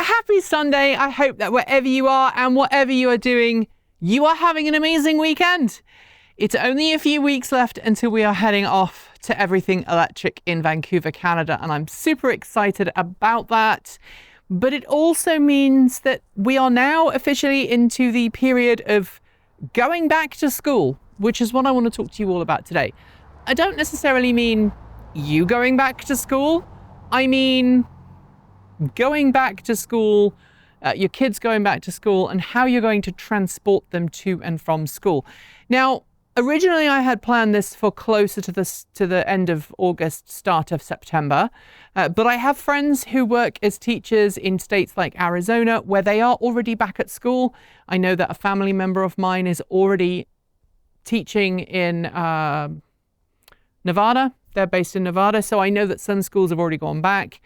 happy Sunday. I hope that wherever you are and whatever you are doing, you are having an amazing weekend. It's only a few weeks left until we are heading off to Everything Electric in Vancouver, Canada, and I'm super excited about that. But it also means that we are now officially into the period of going back to school, which is what I want to talk to you all about today. I don't necessarily mean you going back to school. I mean going back to school, your kids going back to school, and how you're going to transport them to and from school. Now, originally I had planned this for closer to the end of August, start of September, but I have friends who work as teachers in states like Arizona where they are already back at school. I know that a family member of mine is already teaching in Nevada. They're based in Nevada, so I know that some schools have already gone back.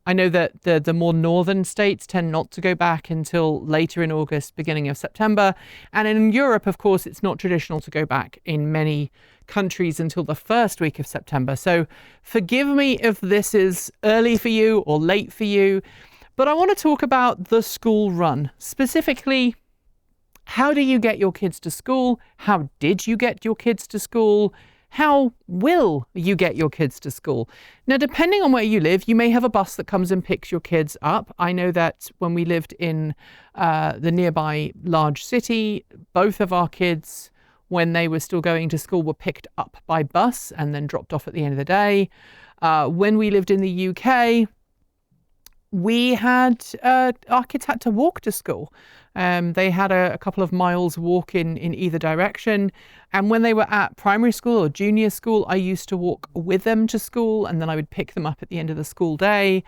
I know that the more northern states tend not to go back until later in August, beginning of September. And in Europe, of course, it's not traditional to go back in many countries until the first week of September. So forgive me if this is early for you or late for you, but I want to talk about the school run. Specifically, how do you get your kids to school? How did you get your kids to school? How will you get your kids to school? Now, depending on where you live, you may have a bus that comes and picks your kids up. I know that when we lived in the nearby large city, both of our kids, when they were still going to school, were picked up by bus and then dropped off at the end of the day. When we lived in the UK, we had our kids had to walk to school. They had a couple of miles walk in either direction. And when they were at primary school or junior school, I used to walk with them to school, and then I would pick them up at the end of the school day.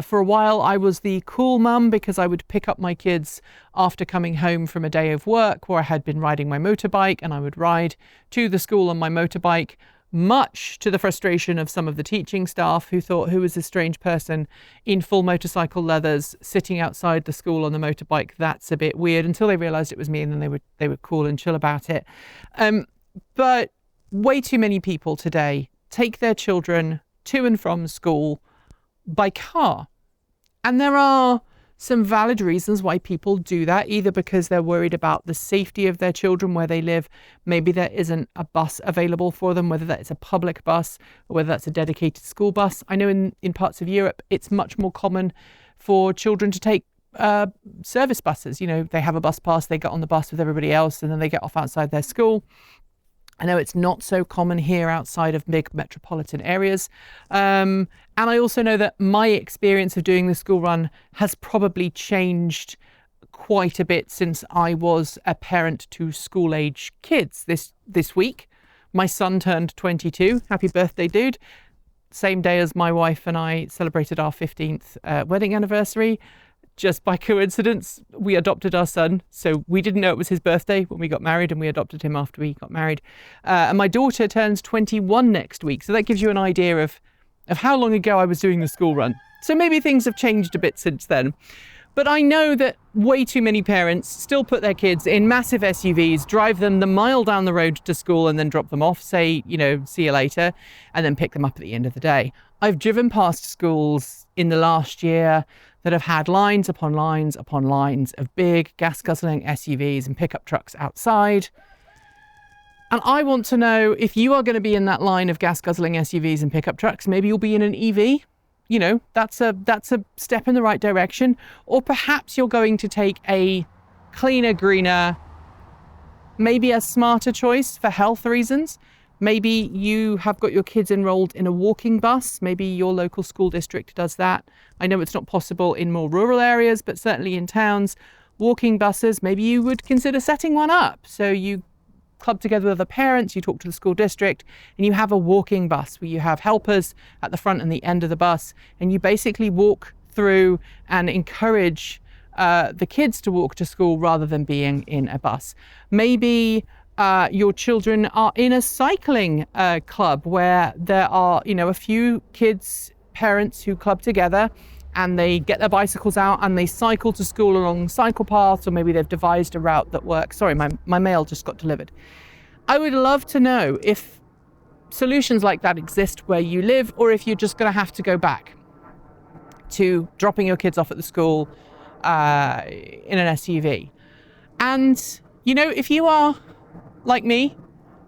For a while, I was the cool mum because I would pick up my kids after coming home from a day of work where I had been riding my motorbike, and I would ride to the school on my motorbike, much to the frustration of some of the teaching staff who thought, who was this strange person in full motorcycle leathers sitting outside the school on the motorbike? That's a bit weird, until they realized it was me, and then they were cool and chill about it. But way too many people today take their children to and from school by car. And there are some valid reasons why people do that, either because they're worried about the safety of their children where they live. Maybe there isn't a bus available for them, whether that's a public bus or whether that's a dedicated school bus. I know in parts of Europe, it's much more common for children to take service buses. You know, they have a bus pass, they get on the bus with everybody else, and then they get off outside their school. I know it's not so common here outside of big metropolitan areas. And I also know that my experience of doing the school run has probably changed quite a bit since I was a parent to school age kids. This week, my son turned 22. Happy birthday, dude. Same day as my wife and I celebrated our 15th wedding anniversary. Just by coincidence, we adopted our son. So we didn't know it was his birthday when we got married, and we adopted him after we got married. And my daughter turns 21 next week. So that gives you an idea of how long ago I was doing the school run. So maybe things have changed a bit since then. But I know that way too many parents still put their kids in massive SUVs, drive them the mile down the road to school, and then drop them off, say, see you later, and then pick them up at the end of the day. I've driven past schools in the last year that have had lines upon lines upon lines of big gas-guzzling SUVs and pickup trucks outside. And I want to know, if you are going to be in that line of gas-guzzling SUVs and pickup trucks, maybe you'll be in an EV. That's a step in the right direction. Or perhaps you're going to take a cleaner, greener, maybe a smarter choice for health reasons. Maybe you have got your kids enrolled in a walking bus. Maybe your local school district does that. I know it's not possible in more rural areas, but certainly in towns, walking buses, maybe you would consider setting one up. So you club together with other parents, you talk to the school district, and you have a walking bus where you have helpers at the front and the end of the bus, and you basically walk through and encourage the kids to walk to school rather than being in a bus. Maybe your children are in a cycling club where there are, a few kids, parents who club together, and they get their bicycles out and they cycle to school along cycle paths, or maybe they've devised a route that works. Sorry, my mail just got delivered. I would love to know if solutions like that exist where you live, or if you're just going to have to go back. to dropping your kids off at the school in an SUV. And, you know, if you are like me,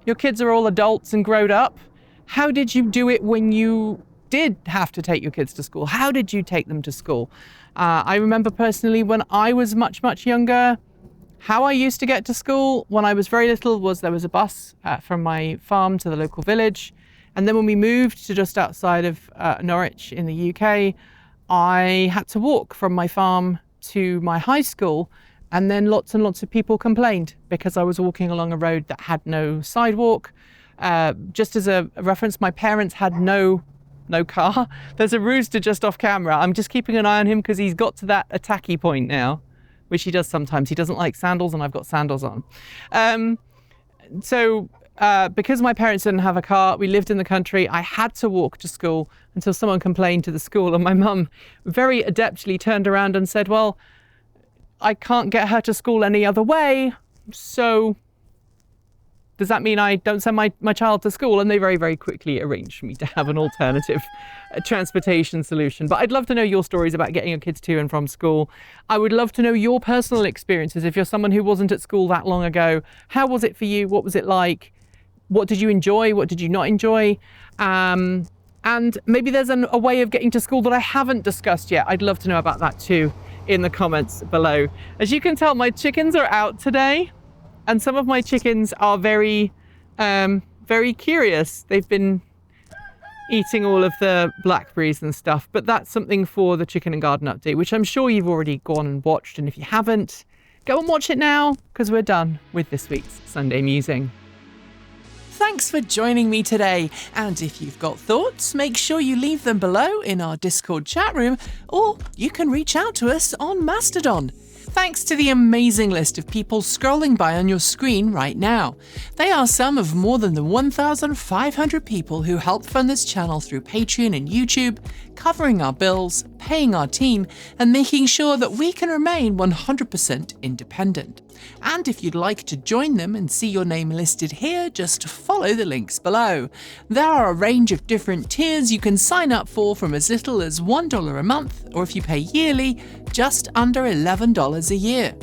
your kids are all adults and grown up, how did you do it when you did have to take your kids to school? How did you take them to school? I remember personally when I was much, much younger, how I used to get to school when I was very little was there was a bus from my farm to the local village. And then when we moved to just outside of Norwich in the UK, I had to walk from my farm to my high school. And then lots and lots of people complained because I was walking along a road that had no sidewalk. Just as a reference, my parents had no car. There's a rooster just off camera. I'm just keeping an eye on him because he's got to that attacky point now, which he does sometimes. He doesn't like sandals and I've got sandals on. Because my parents didn't have a car, we lived in the country, I had to walk to school until someone complained to the school, and my mum very adeptly turned around and said, well, I can't get her to school any other way, so does that mean I don't send my child to school? And they very, very quickly arranged for me to have an alternative transportation solution. But I'd love to know your stories about getting your kids to and from school. I would love to know your personal experiences. If you're someone who wasn't at school that long ago, how was it for you? What was it like? What did you enjoy? What did you not enjoy? And maybe there's a way of getting to school that I haven't discussed yet. I'd love to know about that too in the comments below. As you can tell, my chickens are out today, and some of my chickens are very, very curious. They've been eating all of the blackberries and stuff, but that's something for the Chicken and Garden Update, which I'm sure you've already gone and watched. And if you haven't, go and watch it now, because we're done with this week's Sunday Musing. Thanks for joining me today, and if you've got thoughts, make sure you leave them below in our Discord chat room, or you can reach out to us on Mastodon. Thanks to the amazing list of people scrolling by on your screen right now. They are some of more than the 1,500 people who help fund this channel through Patreon and YouTube, covering our bills, paying our team, and making sure that we can remain 100% independent. And if you'd like to join them and see your name listed here, just follow the links below. There are a range of different tiers you can sign up for, from as little as $1 a month, or if you pay yearly, just under $11 a year.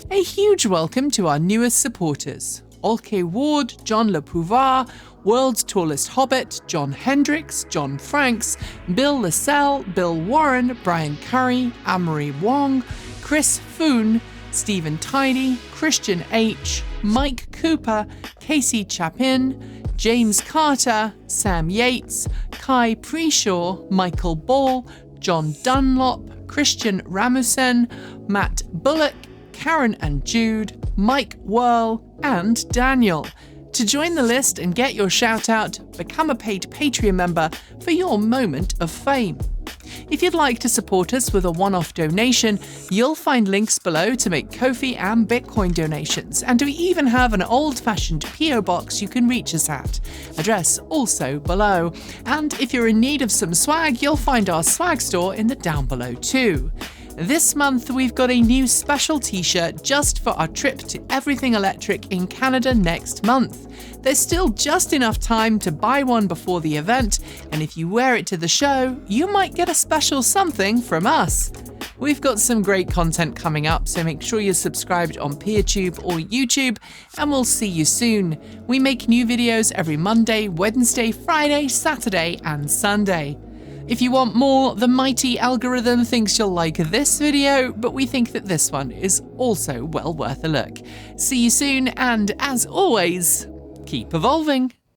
A huge welcome to our newest supporters: Olke Ward, John Le Pouvoir, World's Tallest Hobbit, John Hendricks, John Franks, Bill Lascelle, Bill Warren, Brian Curry, Amory Wong, Chris Foon, Stephen Tidy, Christian H, Mike Cooper, Casey Chapin, James Carter, Sam Yates, Kai Preshaw, Michael Ball, John Dunlop, Christian Ramusen, Matt Bullock, Karen and Jude, Mike Whirl, and Daniel. To join the list and get your shout out, become a paid Patreon member for your moment of fame. If you'd like to support us with a one-off donation, you'll find links below to make Ko-fi and Bitcoin donations, and we even have an old-fashioned PO box you can reach us at. Address also below. And if you're in need of some swag, you'll find our swag store in the down below too. This month we've got a new special t-shirt just for our trip to Everything Electric in Canada next month. There's still just enough time to buy one before the event, and if you wear it to the show, you might get a special something from us. We've got some great content coming up, so make sure you're subscribed on PeerTube or YouTube, and we'll see you soon. We make new videos every Monday, Wednesday, Friday, Saturday, and Sunday. If you want more, the mighty algorithm thinks you'll like this video, but we think that this one is also well worth a look. See you soon, and as always, keep evolving.